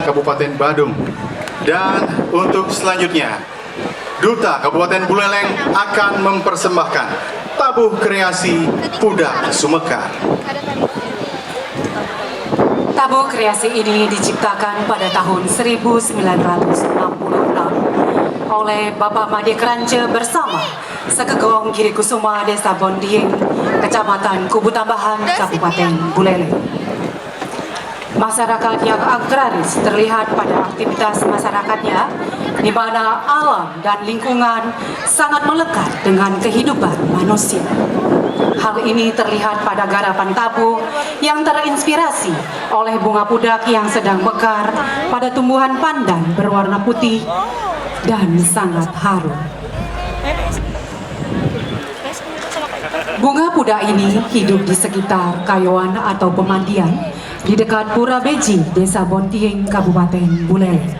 Kabupaten Badung. Dan untuk selanjutnya, Duta Kabupaten Buleleng akan mempersembahkan tabuh kreasi Pudak Sumekar. Tabuh kreasi ini diciptakan pada tahun 1966 oleh Bapak Made Krance bersama Sekegong Giri Kusuma Desa Bondieng, Kecamatan Kubu Tambahan, Kabupaten Buleleng. Masyarakat yang agraris terlihat pada aktivitas masyarakatnya, di mana alam dan lingkungan sangat melekat dengan kehidupan manusia. Hal ini terlihat pada garapan tabuh yang terinspirasi oleh bunga pudak yang sedang mekar pada tumbuhan pandan berwarna putih dan sangat harum. Bunga pudak ini hidup di sekitar kayoan atau pemandian di dekat Pura Beji, Desa Bontieng, Kabupaten Buleleng.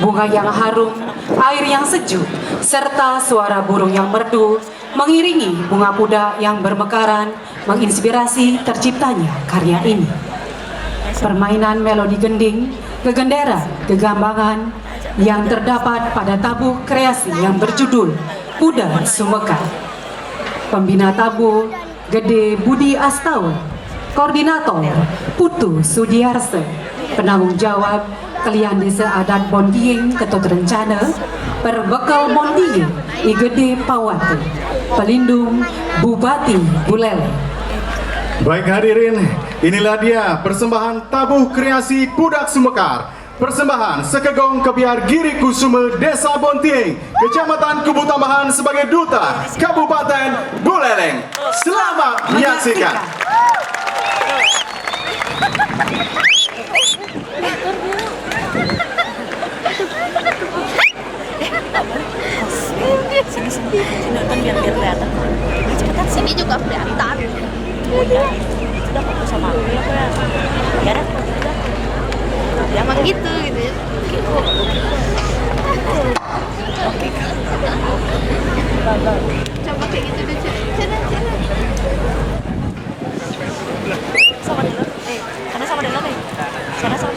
Bunga yang harum, air yang sejuk, serta suara burung yang merdu mengiringi bunga pudak yang bermekaran menginspirasi terciptanya karya ini. Permainan melodi gending, gegenderan, gegambangan yang terdapat pada tabuh kreasi yang berjudul Pudak Sumekar. Pembina tabuh Gede Budi Astawa, Koordinator Putu Sudiarse, penanggung jawab Kelian Desa Adat Bondieng Ketut Rencana, Perbekal Bondieng Igede Pawatu, Pelindung Bupati Buleleng. Baik hadirin, inilah dia persembahan tabuh kreasi Pudak Sumekar. Persembahan Sekegong Kebiar Giri Kusuma Desa Bontieng, Kecamatan Kubu Tambahan sebagai Duta Kabupaten Buleleng. Selamat menyaksikan. Sini nonton biar kelihatan. Cepetan sini juga kelihatan. Oh iya, sudah fokus sama aku ya, ya dah. Ya emang gitu ya. Oke. Coba kayak gitu deh, cina. Sama dulu. Karena sama dulu nih. Sana sama